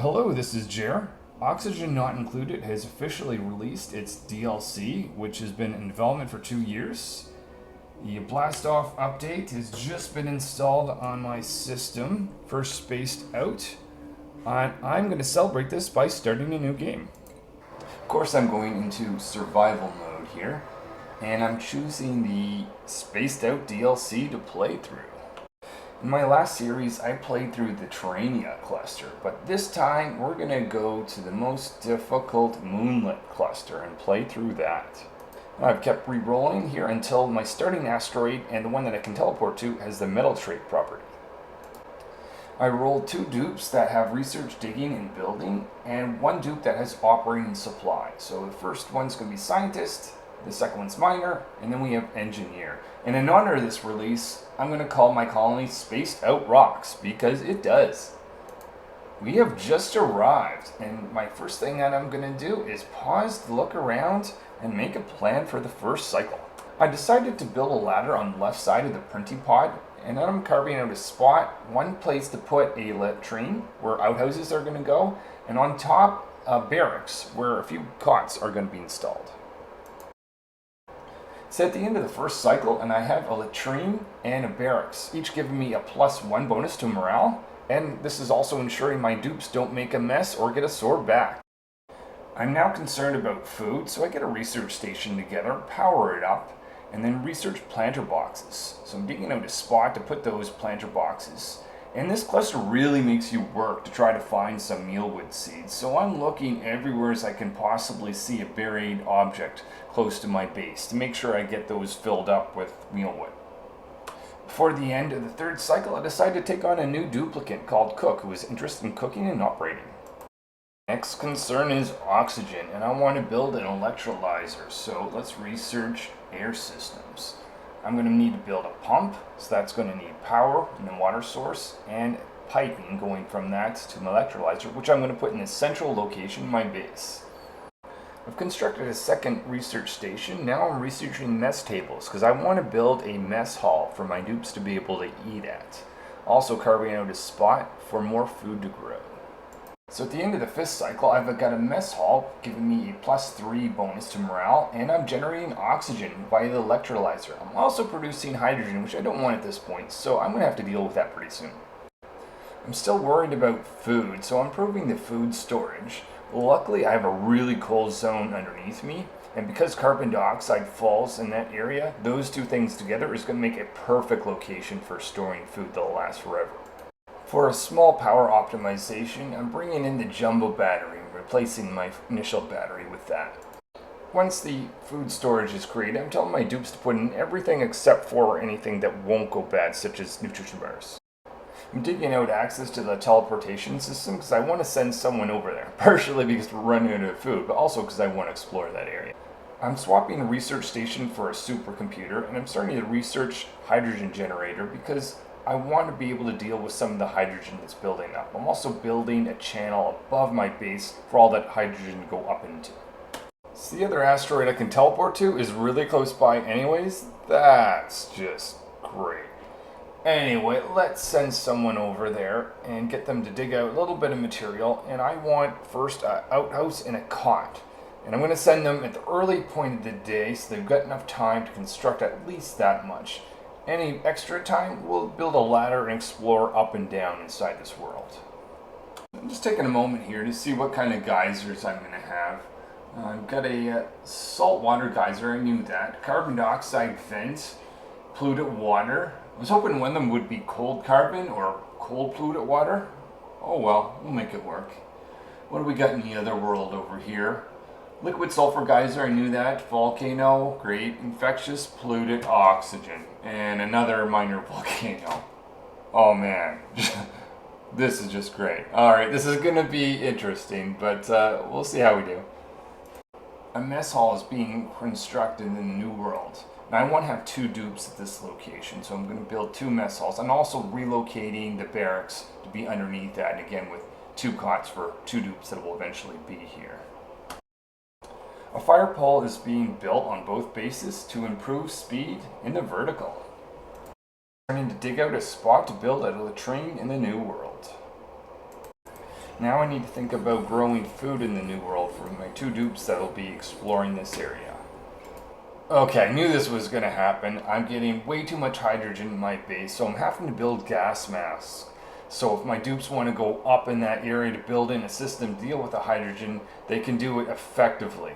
Hello, this is Jer. Oxygen Not Included has officially released its DLC, which has been in development for 2 years. The Blast Off update has just been installed on my system, first spaced out. I'm going to celebrate this by starting a new game. Of course, I'm going into survival mode here, and I'm choosing the spaced out DLC to play through. In my last series, I played through the Untitled Cluster, but this time we're going to go to the most difficult Moonlet Cluster and play through that. I've kept re-rolling here until my starting asteroid and the one that I can teleport to has the metal trait property. I rolled 2 dupes that have research, digging, and building, and 1 dupe that has operating supply. So the first one's going to be scientist, the second one's miner, and then we have engineer. And in honor of this release, I'm going to call my colony Spaced Out Rocks, because it does. We have just arrived, and my first thing that I'm going to do is pause to look around and make a plan for the first cycle. I decided to build a ladder on the left side of the printing pod, and then I'm carving out a spot, one place to put a latrine where outhouses are going to go, and on top a barracks where a few cots are going to be installed. It's at the end of the first cycle, and I have a latrine and a barracks, each giving me a +1 bonus to morale, and this is also ensuring my dupes don't make a mess or get a sore back. I'm now concerned about food, so I get a research station together, power it up, and then research planter boxes. So I'm digging out a spot to put those planter boxes. And this cluster really makes you work to try to find some mealwood seeds. So I'm looking everywhere as I can possibly see a buried object close to my base to make sure I get those filled up with mealwood. Before the end of the third cycle, I decided to take on a new duplicate called Cook, who is interested in cooking and operating. Next concern is oxygen, and I want to build an electrolyzer, so let's research air systems. I'm going to need to build a pump, so that's going to need power and a water source, and piping going from that to an electrolyzer, which I'm going to put in a central location in my base. I've constructed a second research station. Now I'm researching mess tables, because I want to build a mess hall for my dupes to be able to eat at. Also carving out a spot for more food to grow. So at the end of the 5th cycle, I've got a mess hall giving me a +3 bonus to morale, and I'm generating oxygen via the electrolyzer. I'm also producing hydrogen, which I don't want at this point, so I'm going to have to deal with that pretty soon. I'm still worried about food, so I'm improving the food storage. Luckily, I have a really cold zone underneath me, and because carbon dioxide falls in that area, those two things together is going to make a perfect location for storing food that'll last forever. For a small power optimization, I'm bringing in the jumbo battery and replacing my initial battery with that. Once the food storage is created, I'm telling my dupes to put in everything except for anything that won't go bad, such as nutrition bars. I'm digging out access to the teleportation system because I want to send someone over there, partially because we're running out of food, but also because I want to explore that area. I'm swapping the research station for a supercomputer, and I'm starting to research hydrogen generator because I want to be able to deal with some of the hydrogen that's building up. I'm also building a channel above my base for all that hydrogen to go up into. So the other asteroid I can teleport to is really close by anyways. That's just great. Anyway, let's send someone over there and get them to dig out a little bit of material. And I want first an outhouse and a cot. And I'm going to send them at the early point of the day so they've got enough time to construct at least that much. Any extra time, we'll build a ladder and explore up and down inside this world. I'm just taking a moment here to see what kind of geysers I'm going to have. I've got a saltwater geyser, I knew that. Carbon dioxide vent, polluted water. I was hoping one of them would be cold carbon or cold polluted water. Oh well, we'll make it work. What do we got in the other world over here? Liquid sulfur geyser, I knew that. Volcano, great. Infectious, polluted oxygen. And another minor volcano. Oh man, this is just great. Alright, this is going to be interesting, but we'll see how we do. A mess hall is being constructed in the new world. Now I want to have 2 dupes at this location, so I'm going to build 2 mess halls. I'm also relocating the barracks to be underneath that, and again with 2 cots for 2 dupes that will eventually be here. A fire pole is being built on both bases to improve speed in the vertical. I'm going to dig out a spot to build a latrine in the new world. Now I need to think about growing food in the new world for my 2 dupes that will be exploring this area. Okay, I knew this was going to happen. I'm getting way too much hydrogen in my base, so I'm having to build gas masks. So if my dupes want to go up in that area to build in a system to deal with the hydrogen, they can do it effectively.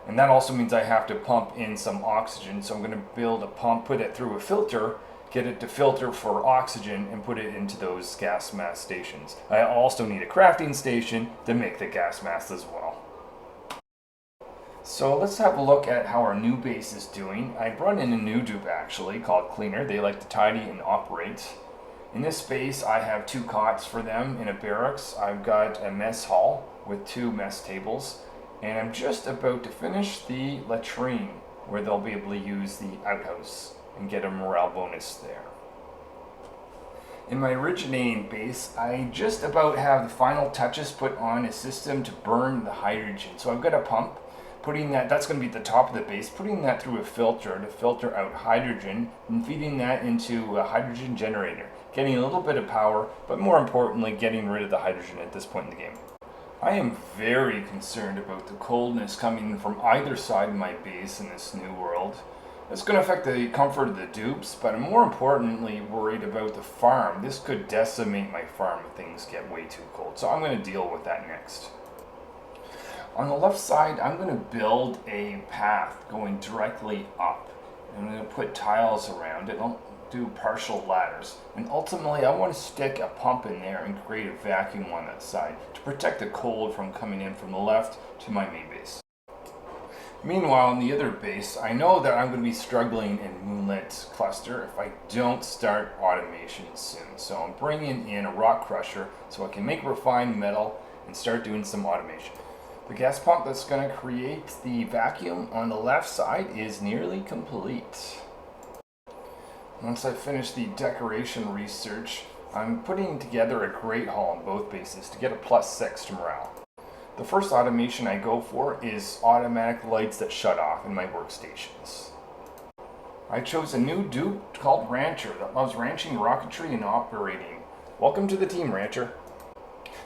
And that also means I have to pump in some oxygen, so I'm going to build a pump, put it through a filter, get it to filter for oxygen, and put it into those gas mask stations. I also need a crafting station to make the gas masks as well. So let's have a look at how our new base is doing. I brought in a new dupe actually called Cleaner. They like to tidy and operate. In this space I have 2 cots for them in a barracks. I've got a mess hall with 2 mess tables, and I'm just about to finish the latrine where they'll be able to use the outhouse and get a morale bonus there. In my originating base, I just about have the final touches put on a system to burn the hydrogen. So I've got a pump, putting that's going to be at the top of the base, putting that through a filter to filter out hydrogen and feeding that into a hydrogen generator, getting a little bit of power, but more importantly, getting rid of the hydrogen at this point in the game. I am very concerned about the coldness coming from either side of my base in this new world. It's going to affect the comfort of the dupes, but I'm more importantly worried about the farm. This could decimate my farm if things get way too cold, so I'm going to deal with that next. On the left side, I'm going to build a path going directly up. I'm going to put tiles around it. I'll do partial ladders. And ultimately, I want to stick a pump in there and create a vacuum on that side to protect the cold from coming in from the left to my main base. Meanwhile, in the other base, I know that I'm going to be struggling in Moonlet Cluster if I don't start automation soon. So I'm bringing in a rock crusher so I can make refined metal and start doing some automation. The gas pump that's going to create the vacuum on the left side is nearly complete. Once I finish the decoration research, I'm putting together a great hall on both bases to get a +6 to morale. The first automation I go for is automatic lights that shut off in my workstations. I chose a new dupe called Rancher that loves ranching, rocketry, and operating. Welcome to the team, Rancher.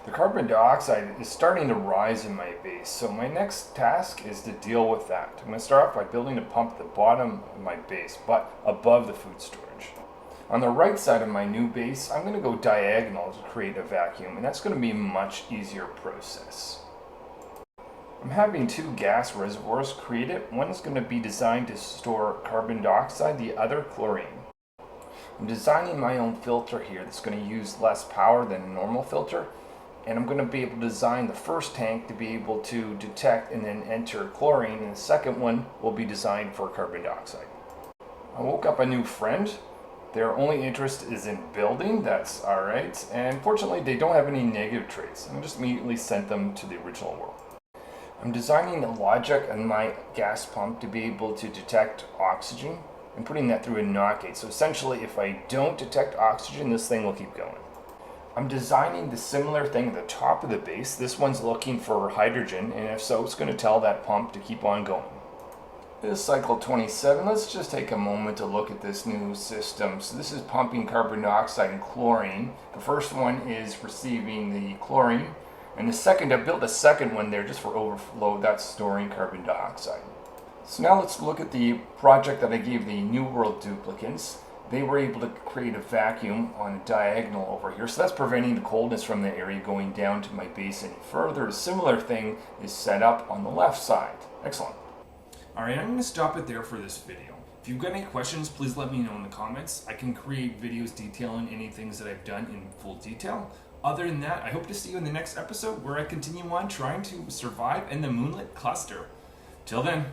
The carbon dioxide is starting to rise in my base, so my next task is to deal with that. I'm going to start off by building a pump at the bottom of my base, but above the food storage. On the right side of my new base, I'm going to go diagonal to create a vacuum, and that's going to be a much easier process. I'm having 2 gas reservoirs created. One is going to be designed to store carbon dioxide, the other chlorine. I'm designing my own filter here that's going to use less power than a normal filter. And I'm going to be able to design the first tank to be able to detect and then enter chlorine, and the second one will be designed for carbon dioxide. I woke up a new friend. Their only interest is in building, that's alright, and fortunately they don't have any negative traits. I just immediately sent them to the original world. I'm designing the logic on my gas pump to be able to detect oxygen and putting that through a NOT gate. So essentially if I don't detect oxygen, this thing will keep going. I'm designing the similar thing at the top of the base. This one's looking for hydrogen, and if so, it's going to tell that pump to keep on going. This is cycle 27. Let's just take a moment to look at this new system. So this is pumping carbon dioxide and chlorine. The first one is receiving the chlorine, and the second, I built a second one there just for overflow. That's storing carbon dioxide. So now let's look at the project that I gave the New World duplicants. They were able to create a vacuum on a diagonal over here. So that's preventing the coldness from the area going down to my base any further. A similar thing is set up on the left side. Excellent. Alright, I'm going to stop it there for this video. If you've got any questions, please let me know in the comments. I can create videos detailing any things that I've done in full detail. Other than that, I hope to see you in the next episode where I continue on trying to survive in the Moonlet Cluster. Till then.